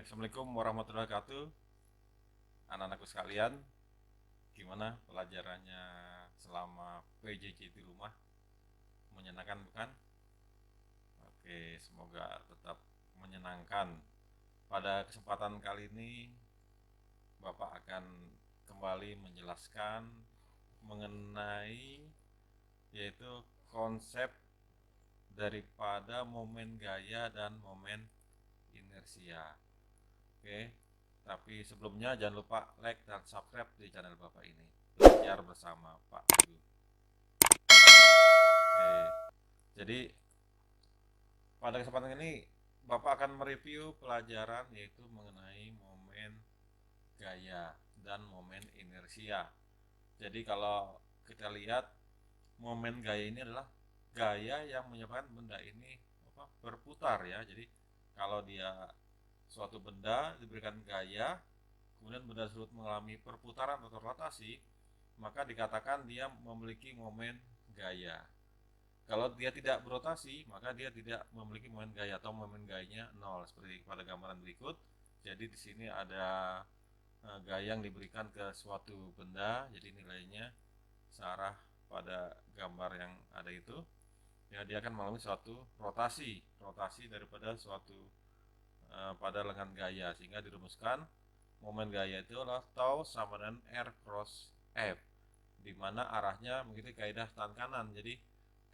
Assalamualaikum warahmatullahi wabarakatuh. Anak-anakku sekalian, gimana pelajarannya selama PJJ di rumah? Menyenangkan bukan? Oke, semoga tetap menyenangkan. Pada kesempatan kali ini, Bapak akan kembali menjelaskan mengenai yaitu konsep daripada momen gaya dan momen inersia. Oke, tapi sebelumnya jangan lupa like dan subscribe di channel Bapak ini. Belajar bersama Pak Guru. Oke, jadi pada kesempatan ini Bapak akan mereview pelajaran yaitu mengenai momen gaya dan momen inersia. Jadi kalau kita lihat momen gaya ini adalah gaya yang menyebabkan benda ini berputar ya. Jadi kalau dia suatu benda diberikan gaya, kemudian benda tersebut mengalami perputaran atau rotasi, maka dikatakan dia memiliki momen gaya. Kalau dia tidak berotasi, maka dia tidak memiliki momen gaya atau momen gayanya nol, seperti pada gambaran berikut. Jadi di sini ada gaya yang diberikan ke suatu benda, jadi nilainya searah pada gambar yang ada itu. Ya, dia akan mengalami suatu rotasi daripada suatu pada lengan gaya, sehingga dirumuskan momen gaya itu adalah tau sama dengan R cross F, di mana arahnya mengikuti kaidah tangan kanan. Jadi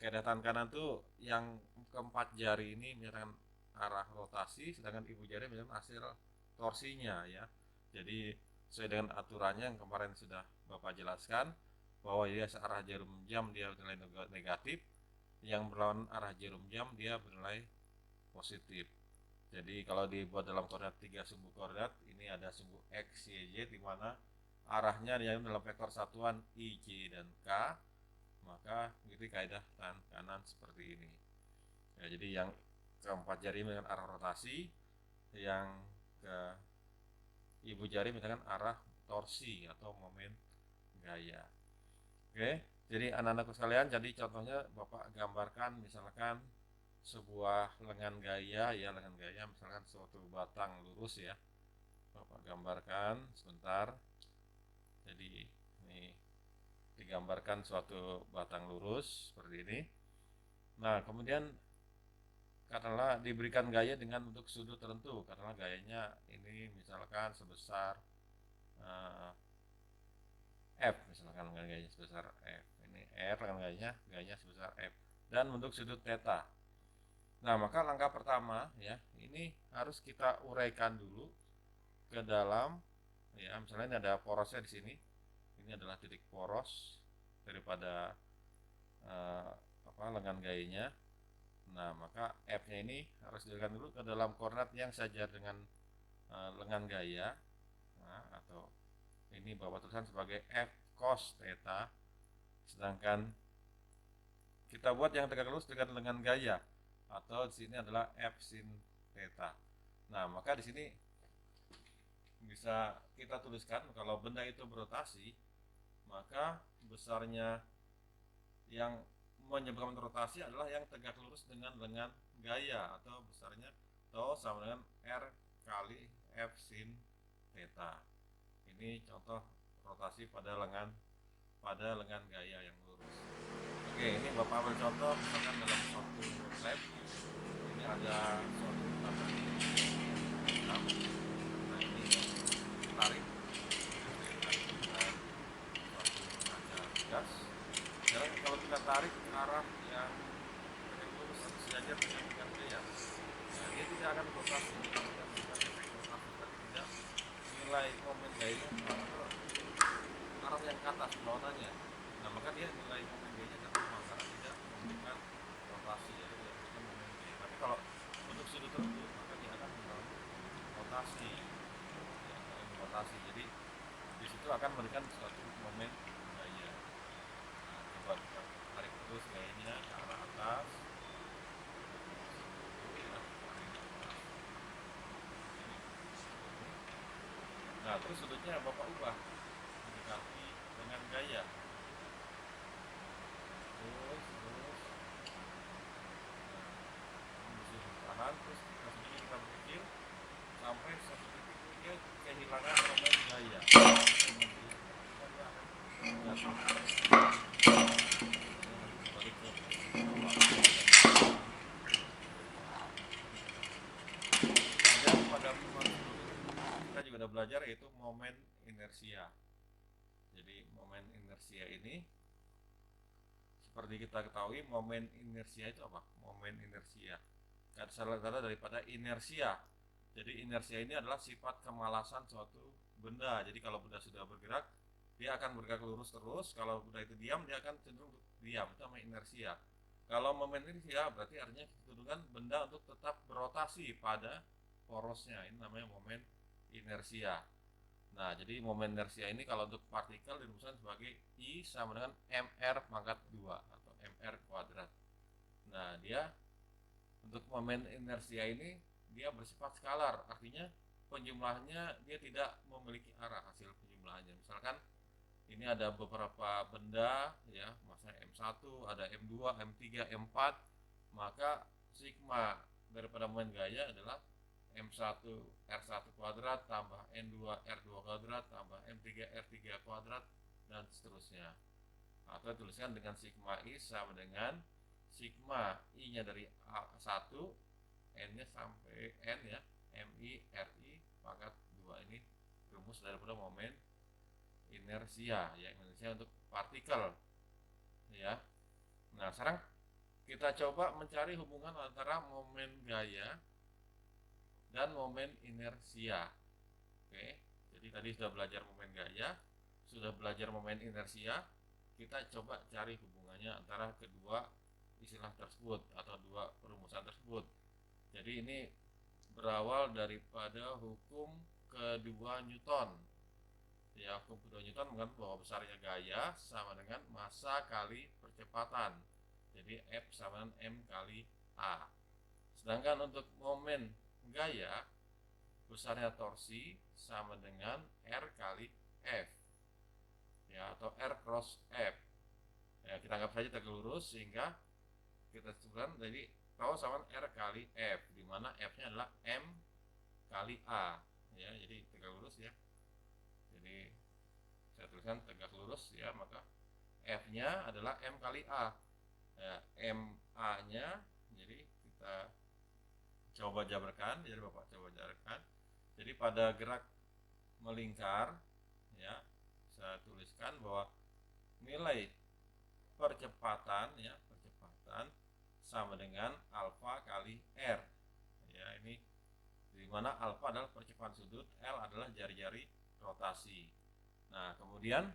kaidah tangan kanan itu yang keempat jari ini menyatakan arah rotasi, sedangkan ibu jari menyatakan hasil torsinya ya. Jadi sesuai dengan aturannya yang kemarin sudah Bapak jelaskan, bahwa dia searah jarum jam dia bernilai negatif, yang berlawan arah jarum jam dia bernilai positif. Jadi kalau dibuat dalam koordinat 3 sumbu koordinat, ini ada sumbu X, Y, Z, di mana arahnya dalam vektor satuan I, J, dan K, maka mengikuti kaidah tangan kanan seperti ini. Ya, jadi yang keempat jari dengan arah rotasi, yang ke ibu jari misalkan arah torsi atau momen gaya. Oke, jadi anak-anakku sekalian, jadi contohnya Bapak gambarkan misalkan sebuah lengan gaya ya, lengan gaya misalkan suatu batang lurus ya, Bapak gambarkan sebentar. Jadi ini digambarkan suatu batang lurus seperti ini. Nah kemudian katakanlah diberikan gaya dengan bentuk sudut tertentu, katakanlah gayanya ini misalkan sebesar F, misalkan lengan gayanya sebesar F, ini R lengan gayanya sebesar F, dan bentuk sudut theta. Nah, maka langkah pertama ya, ini harus kita uraikan dulu ke dalam ya, misalnya ini ada porosnya di sini. Ini adalah titik poros daripada lengan gayanya. Nah, maka F-nya ini harus diuraikan dulu ke dalam koordinat yang sejajar dengan lengan gaya. Nah, atau ini Bapak tulisan sebagai F cos theta. Sedangkan kita buat yang tegak lurus dengan lengan gaya, atau di sini adalah F sin theta. Nah, maka di sini bisa kita tuliskan kalau benda itu berotasi, maka besarnya yang menyebabkan rotasi adalah yang tegak lurus dengan lengan gaya, atau besarnya tau sama dengan R kali F sin theta. Ini contoh rotasi pada lengan gaya yang lurus. Oke, ini Bapak ambil contoh misalkan dalam suatu lab, ini ada suatu batang. Nah, ini tarik dengan suatu kaca gas. Sekarang kalau kita tarik ke arah yang tegak lurus atau sejajar dengan gaya, nah dia tidak akan berotasi, tidak tidak nilai momen gayanya atau arah yang ke atas berlawanannya. Nah, maka dia nilai momen gayanya akan sama karena tidak memberikan rotasi ya, tidak memberikan momen gaya. Tapi kalau untuk sudut tertentu maka dia akan mengalami rotasi ya, rotasi. Jadi di situ akan memberikan suatu momen gaya. Nah, coba kita tarik terus gayanya ke arah atas. Nah, terus sudutnya Bapak ubah mendekati dengan gaya. Terus tahan, terus sudutnya kita berkecil sampai 1 juga udah belajar, yaitu momen inersia. Jadi momen inersia ini, seperti kita ketahui, momen inersia itu apa? Momen inersia kata daripada inersia. Jadi inersia ini adalah sifat kemalasan suatu benda. Jadi kalau benda sudah bergerak, dia akan bergerak lurus terus. Kalau benda itu diam, dia akan cenderung diam. Itu namanya inersia. Kalau momen inersia berarti artinya kecenderungan benda untuk tetap berotasi pada porosnya. Ini namanya momen inersia. Nah, jadi momen inersia ini kalau untuk partikel dirumuskan sebagai I sama dengan mr pangkat 2 atau mr kuadrat. Nah, dia untuk momen inersia ini dia bersifat skalar, artinya penjumlahannya dia tidak memiliki arah hasil penjumlahannya. Misalkan ini ada beberapa benda ya, misalnya M1, ada M2, M3, M4, maka sigma daripada momen gaya adalah M1 R1 kuadrat tambah N2 R2 kuadrat tambah M3 R3 kuadrat dan seterusnya. Atau tuliskan dengan sigma I sama dengan sigma I-nya dari A1, N-nya sampai N ya, MI RI pangkat 2. Ini rumus daripada momen inersia ya, inersia untuk partikel ya. Nah, sekarang kita coba mencari hubungan antara momen gaya dan momen inersia. Oke, jadi tadi sudah belajar momen gaya, sudah belajar momen inersia. Kita coba cari hubungannya antara kedua istilah tersebut atau dua perumusan tersebut. Jadi ini berawal daripada hukum kedua Newton. Ya, hukum kedua Newton mengatakan bahwa besarnya gaya sama dengan massa kali percepatan. Jadi F sama dengan M kali A. Sedangkan untuk momen gaya, besarnya torsi sama dengan R kali F. Ya, atau R cross F. Ya, kita anggap saja tegak lurus sehingga kita sebutkan jadi tau sama R kali F, di mana F-nya adalah M kali A. Ya, jadi tegak lurus ya. Jadi saya tuliskan tegak lurus ya, maka F-nya adalah M kali A. Ya, MA-nya jadi kita coba jabarkan, jadi Bapak coba jabarkan. Jadi pada gerak melingkar ya, saya tuliskan bahwa nilai percepatan ya, percepatan sama dengan alfa kali R. Ya, ini di mana alfa adalah percepatan sudut, L adalah jari-jari rotasi. Nah, kemudian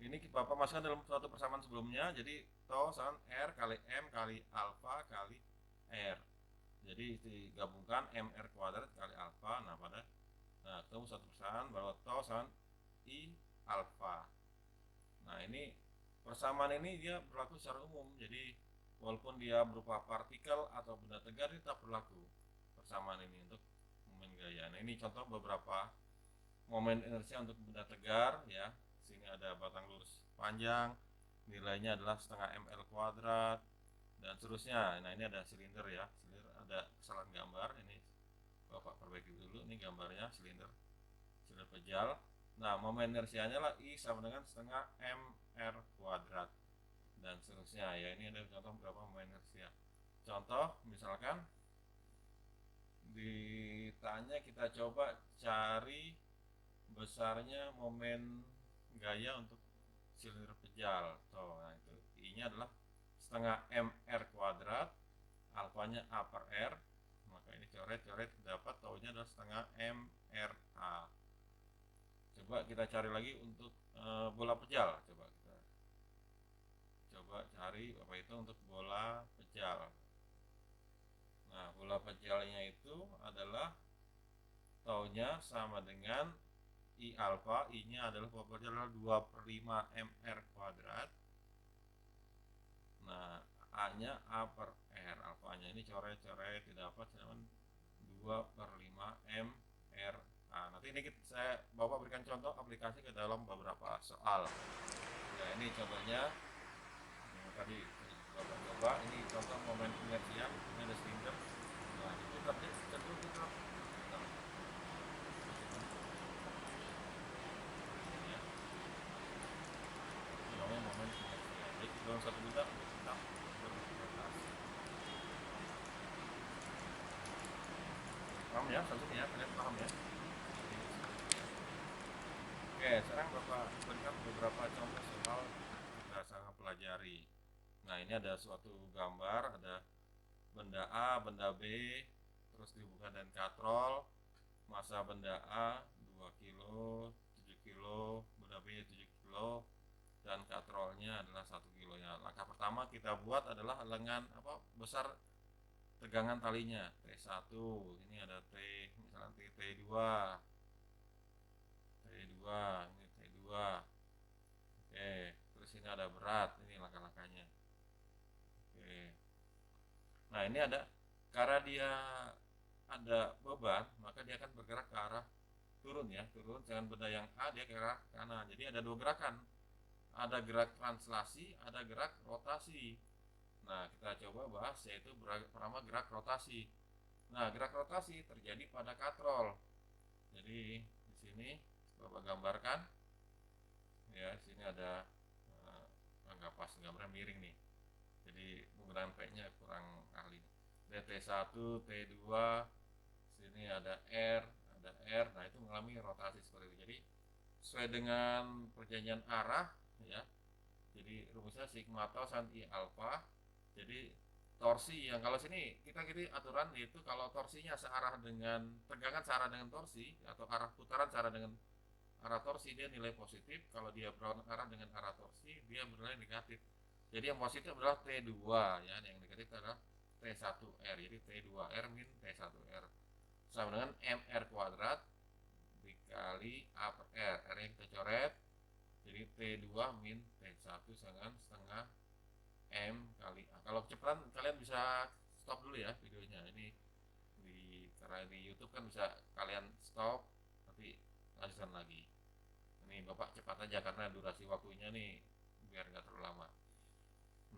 ini Bapak masukkan dalam suatu persamaan sebelumnya, jadi tau sama R kali M kali alfa kali R. Jadi digabungkan MR kuadrat kali alfa. Nah, ketemu satu persamaan bahwa tau sama I alfa. Nah, ini persamaan ini dia berlaku secara umum. Jadi walaupun dia berupa partikel atau benda tegar, ini tetap berlaku persamaan ini untuk momen gaya. Nah, ini contoh beberapa momen inersia untuk benda tegar ya. Sini ada batang lurus panjang, nilainya adalah setengah ml kuadrat dan seterusnya. Nah, ini ada silinder ya, ada kesalahan gambar. Ini Bapak perbaiki dulu, ini gambarnya silinder pejal. Nah, momen inersianya lah I sama dengan setengah mr kuadrat dan seterusnya ya. Ini ada contoh beberapa momen inersia. Contoh misalkan ditanya, kita coba cari besarnya momen gaya untuk silinder pejal. Nah, itu I-nya adalah setengah mr kuadrat, alfanya A per R, maka ini coret-coret dapat taunya adalah setengah mRA. Coba kita cari lagi untuk bola pejal. Coba cari apa itu untuk bola pejal. Nah, bola pejalnya itu adalah taunya sama dengan I alfa. I-nya adalah bola pejal adalah 2/5 mr kuadrat. Nah, A-nya A per R, alfanya ini coret-coret didapat sama 2/5 mR. Nah, nanti ini saya Bapak berikan contoh aplikasi ke dalam beberapa soal. Ya, ini contohnya yang tadi Bapak coba. Ini contoh momen inersia. Ini ada silinder. Nah, itu cenderung kita namanya momen inersia. Jadi dalam satu benda kita berrotasi. Paham ya, langsung ya, kalian paham ya? Oke, sekarang Bapak berikan beberapa contoh soal yang kita sangat pelajari. Nah, ini ada suatu gambar, ada benda A, benda B, terus dibuka dan katrol, massa benda A 2 kilo, 7 kilo, benda B 7 kilo, dan katrolnya adalah 1 kilo ya. Langkah pertama kita buat adalah lengan apa besar tegangan talinya T1, ini ada T, misalnya T2, T2, ini T2. Oke, terus ini ada berat, ini langkah-langkahnya. Oke. Nah, ini ada karena dia ada beban, maka dia akan bergerak ke arah turun ya, turun dengan benda yang A dia ke arah kanan. Jadi ada dua gerakan. Ada gerak translasi, ada gerak rotasi. Nah, kita coba bahas yaitu pertama gerak rotasi. Nah, gerak rotasi terjadi pada katrol. Jadi di sini Bapak gambarkan ya, di sini ada nggak pas gambarnya miring nih. Jadi penggunaan P-nya kurang ahli. T1, T2, sini ada R, ada R. Nah, itu mengalami rotasi seperti itu. Jadi sesuai dengan perjanjian arah ya. Jadi rumusnya sigma tau sin I alfa. Jadi torsi yang kalau sini kita gini aturan yaitu kalau torsinya searah dengan tegangan searah dengan torsi atau arah putaran searah dengan arah torsi dia nilai positif, kalau dia berarah dengan arah torsi dia bernilai negatif. Jadi yang positif adalah T2 ya, yang negatif adalah T1R. Jadi T2R min T1R sama dengan MR kuadrat dikali A per R. R yang kita coret, jadi T2 min T1 dengan setengah M kali A. Kalau kecepatan kalian bisa stop dulu ya videonya. Ini karena di YouTube kan bisa kalian stop, tapi lanjutkan lagi. Ini Bapak cepat aja karena durasi waktunya nih biar nggak terlalu lama.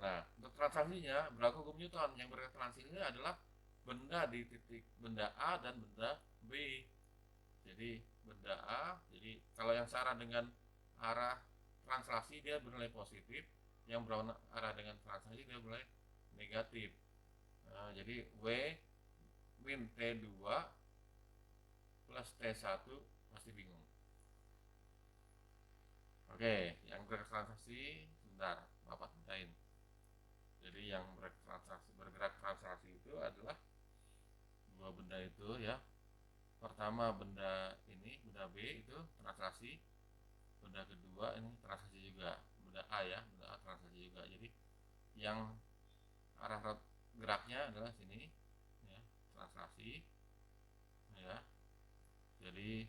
Nah, untuk transaksinya berlaku hukum Newton. Yang bertransaksinya adalah benda di titik benda A dan benda B. Jadi benda A, jadi kalau yang searah dengan arah translasi dia bernilai positif, yang berarah dengan translasi dia bernilai negatif. Nah, jadi W min T2 plus T1 pasti bingung. Oke, yang bertransaksi sebentar, Bapak tandain. Jadi yang bergerak transaksi itu adalah dua benda itu ya. Pertama benda ini, benda B itu transaksi. Benda kedua ini transaksi juga. Benda A ya, benda A transaksi juga. Jadi yang arah geraknya adalah sini ya, transaksi ya. Jadi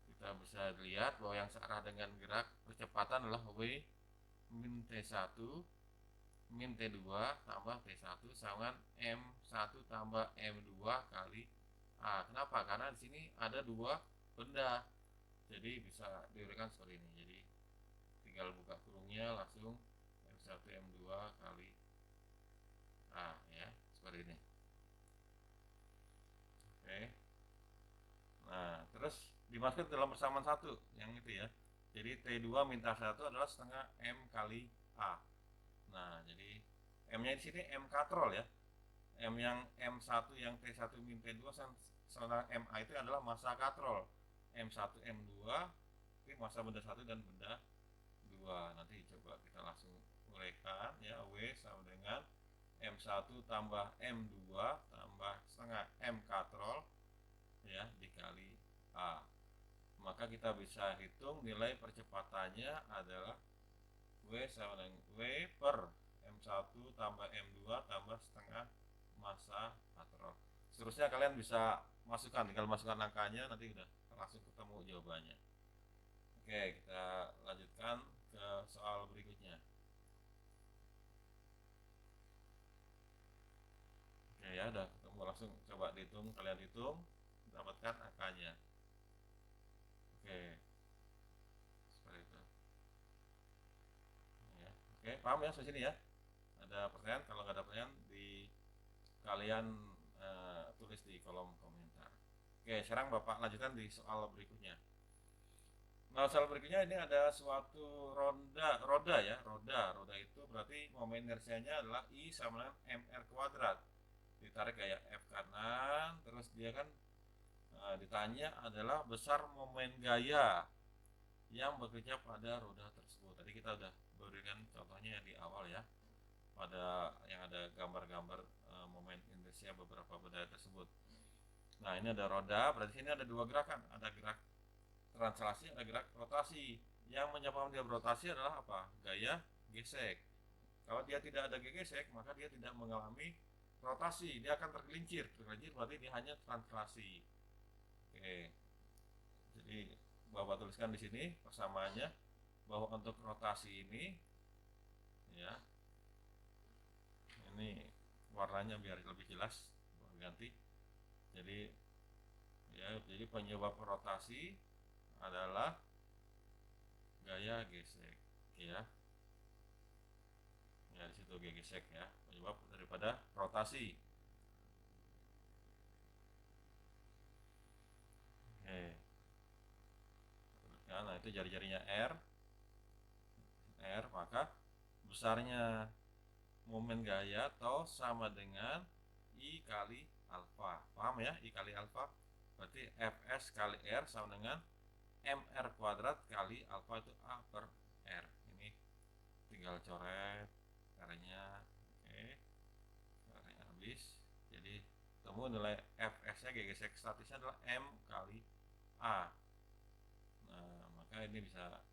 kita bisa lihat bahwa yang searah dengan gerak percepatan adalah W min T1 min T2 tambah T1 sama M1 tambah M2 kali A. Kenapa? Karena di sini ada dua benda. Jadi bisa diuraikan seperti ini. Jadi tinggal buka kurungnya langsung M1 M2 kali A ya, seperti ini. Oke. Nah, terus dimasukkan ke dalam persamaan satu yang itu ya. Jadi T2 minta 1 adalah setengah M kali A. Nah, jadi M-nya di sini M katrol ya. M yang M1 yang T1 min T2 sama MA itu adalah massa katrol. M1 M2 itu massa benda 1 dan benda 2. Nanti coba kita langsung uraikan ya, W sama dengan M1 tambah M2 tambah setengah M katrol ya dikali A. Maka kita bisa hitung nilai percepatannya adalah W sama dengan W per M1 tambah M2 tambah setengah massa katrol. Seterusnya kalian bisa masukkan, tinggal masukkan angkanya nanti udah langsung ketemu jawabannya. Oke, kita lanjutkan ke soal berikutnya. Oke ya, udah ketemu, langsung coba dihitung, kalian hitung dapatkan angkanya. Oke, seperti itu ya. Oke, paham ya sampai sini ya? Ada pertanyaan? Kalau nggak ada pertanyaan di kalian tulis di kolom komentar. Oke, sekarang Bapak lanjutkan di soal berikutnya. Nah, soal berikutnya ini ada suatu roda ya, roda itu berarti momen inersianya adalah I sama dengan mr kuadrat. Ditarik gaya F kanan, terus dia kan ditanya adalah besar momen gaya. yang bekerja pada roda tersebut. Tadi kita udah berikan contohnya di awal ya, pada yang ada gambar-gambar momen inersia beberapa benda tersebut. Nah, ini ada roda, berarti sini ada dua gerakan, ada gerak translasi, ada gerak rotasi. Yang menyebabkan dia berotasi adalah apa? Gaya gesek. Kalau dia tidak ada gesek, maka dia tidak mengalami rotasi, dia akan tergelincir. Tergelincir berarti dia hanya translasi. Oke. Jadi Bapak tuliskan di sini persamaannya bahwa untuk rotasi ini ya, ini warnanya biar lebih jelas, ganti. Jadi jadi penyebab rotasi adalah gaya gesek ya. Ya di situ gaya gesek ya, penyebab daripada rotasi. Oke. Nah, itu jari-jarinya R, maka besarnya momen gaya tau sama dengan I kali alfa. Paham ya? I kali alfa berarti Fs kali R sama dengan mr kuadrat kali alfa itu A per R. Ini tinggal coret caranya. Oke, caranya habis. Jadi temu nilai Fs nya GGS statisnya adalah M kali A. Nah, maka ini bisa.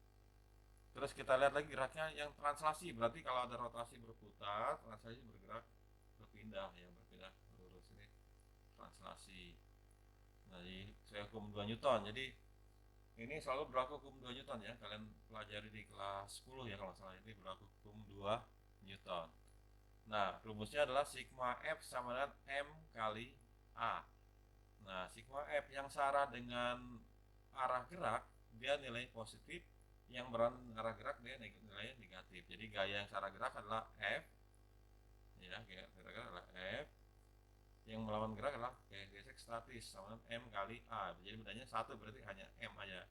Terus kita lihat lagi geraknya yang translasi. Berarti kalau ada rotasi berputar, translasi bergerak berpindah ya, berpindah lurus. Ini translasi. Nah, jadi saya hukum 2 Newton. Jadi ini selalu berlaku hukum 2 Newton ya. Kalian pelajari di kelas 10 ya kalau salah. Ini berlaku hukum 2 Newton. Nah, rumusnya adalah sigma F sama dengan M kali A. Nah, sigma F yang searah dengan arah gerak, dia nilai positif. Yang berlawanan arah gerak, dia nilainya negatif. Jadi gaya yang searah gerak adalah F. Ya, gaya gerak adalah F. Yang melawan gerak adalah gaya gesek statis sama dengan M kali A. Jadi bedanya 1, berarti hanya M aja.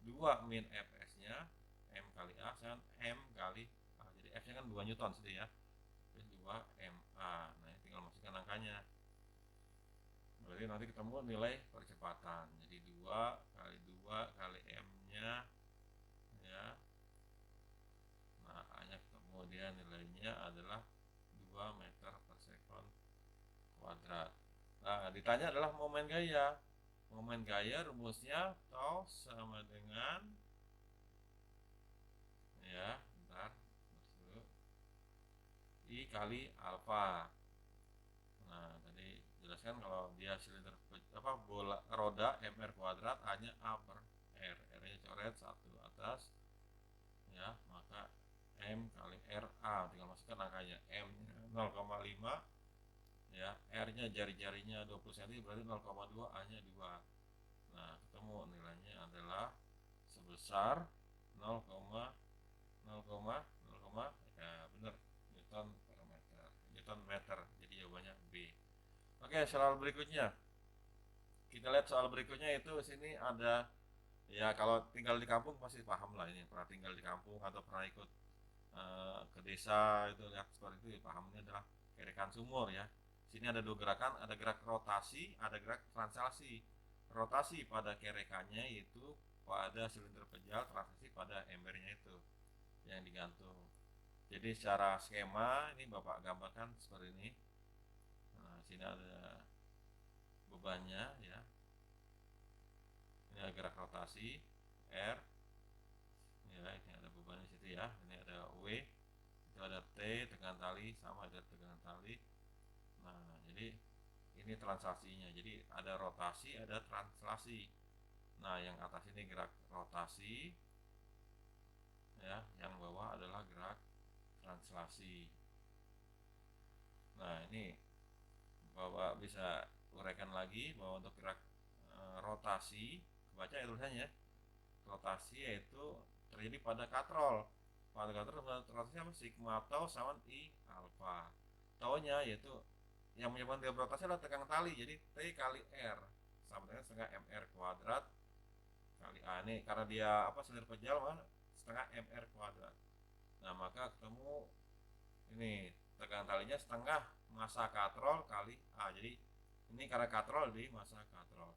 2 min Fs-nya M kali A sama M kali A. Jadi F-nya kan 2 Newton sedih ya. Terus 2 MA. Nah, tinggal masukkan angkanya. Berarti nanti ketemu nilai percepatan. Jadi 2 kali 2 kali M-nya ya. Nah, A-nya ketemu, dia nilainya adalah 2 meter per sekon kuadrat. Nah, ditanya adalah momen gaya. Momen gaya rumusnya tau sama dengan ya, bentar dulu, I kali alfa. Nah, tadi jelaskan kalau dia silinder bola roda mr kuadrat, A-nya A per R. R-nya coret 1 atas ya, maka M kali RA, tinggal masukkan angkanya. M-nya 0,5 ya, R-nya jari-jarinya 20 cm berarti 0,2, A-nya 2. Nah, ketemu nilainya adalah sebesar 0,0, ya benar, Newton per meter, Newton meter. Jadi jawabannya B. Oke, soal berikutnya. Kita lihat soal berikutnya itu sini ada ya, kalau tinggal di kampung pasti paham lah, ini pernah tinggal di kampung atau pernah ikut ke desa itu lihat seperti itu ya, pahamnya adalah kerekan sumur ya. Sini ada dua gerakan, ada gerak rotasi, ada gerak translasi. Rotasi pada kerekannya yaitu pada silinder pejal, translasi pada embernya itu yang digantung. Jadi secara skema ini Bapak gambarkan seperti ini. Nah, sini ada bebannya ya. Ini ada gerak rotasi R ya, ini ada beban di situ ya. Ini ada W, itu ada T tegangan tali, sama ada tegangan tali. Nah, jadi ini translasinya. Jadi ada rotasi, ada translasi. Nah, yang atas ini gerak rotasi ya, yang bawah adalah gerak translasi. Nah, ini Bapak bisa uraikan lagi bahwa untuk gerak rotasi, baca ya tulisannya. Rotasi yaitu terjadi pada katrol. Pada katrol rotasi apa? Sigma tau sama I alfa. Taunya yaitu yang menyebabkan dia berotasi adalah tegangan tali. Jadi T kali R sama dengan setengah MR kuadrat kali A. Ini karena dia silinder pejal, setengah MR kuadrat. Nah, maka ketemu ini tegangan talinya setengah massa katrol kali A. Jadi ini karena katrol di massa katrol.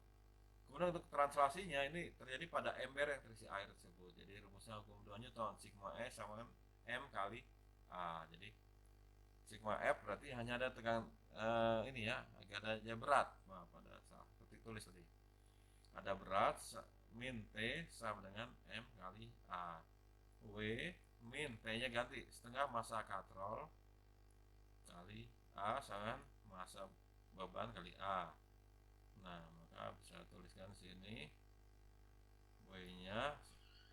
Kemudian untuk translasinya ini terjadi pada ember yang terisi air tersebut. Jadi rumusnya hukum 2 Newton, sigma E sama dengan M kali A. Jadi sigma F berarti hanya ada tegangan ini ya, agak ada aja berat. Nah, pada saat ketik tulis tadi ada berat min T sama dengan M kali A. W min T nya ganti setengah massa katrol kali A sama massa beban kali A. Nah, maka bisa tuliskan sini W nya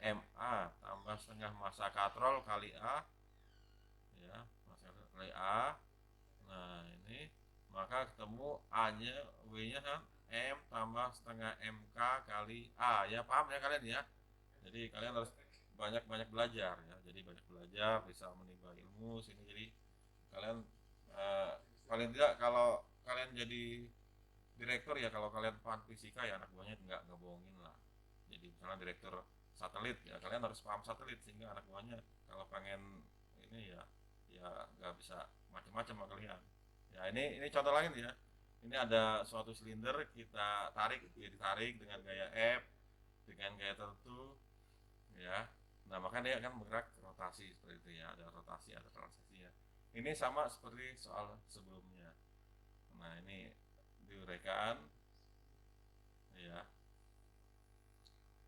MA tambah setengah massa katrol kali A ya, massa katrol kali A. Nah, ini maka ketemu A nya W nya kan M tambah setengah MK kali A ya, paham ya kalian ya. Jadi kalian harus banyak-banyak belajar ya, jadi banyak belajar bisa menimba ilmu sini. Jadi kalian paling tidak kalau kalian jadi direktur ya, kalau kalian paham fisika ya anak buahnya nggak bohongin lah. Jadi misalnya direktur satelit ya kalian harus paham satelit, sehingga anak buahnya kalau pengen ini ya nggak bisa macam-macam sama kalian ya. Ini contoh lain ya, ini ada suatu silinder kita tarik ya, ditarik dengan gaya F dengan gaya tertentu ya. Nah, maka dia akan bergerak rotasi seperti itu ya, ada rotasi ada transaksi ya. Ini sama seperti soal sebelumnya. Nah, ini diuraikan ya.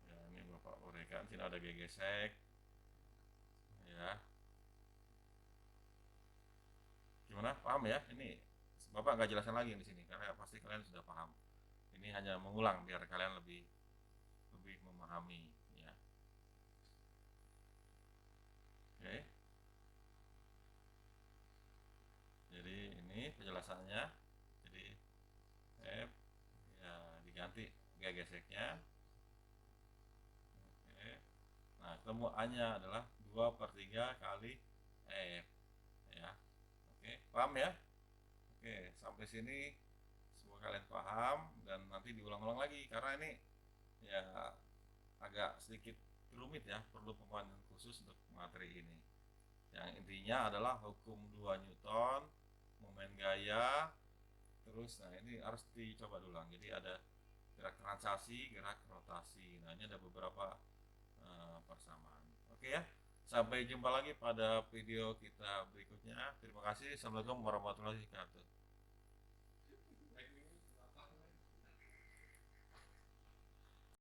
Ya, ini Bapak uraikan, sini ada gesek ya. Gimana, paham ya? Ini Bapak nggak jelasin lagi di sini karena pasti kalian sudah paham. Ini hanya mengulang biar kalian lebih memahami ya. Oke. Jadi ini penjelasannya. Jadi F ya diganti geseknya. Oke. Nah, ketemu A-nya adalah 2/3 kali F ya. Oke, paham ya? Oke, sampai sini semoga kalian paham, dan nanti diulang-ulang lagi karena ini ya agak sedikit rumit ya, perlu pemahaman khusus untuk materi ini. Yang intinya adalah hukum 2 Newton, momen gaya, terus nah ini harus dicoba ulang. Jadi ada gerak translasi, gerak rotasi. Nah, ini ada beberapa persamaan. Oke ya. Sampai jumpa lagi pada video kita berikutnya. Terima kasih. Assalamualaikum warahmatullahi wabarakatuh.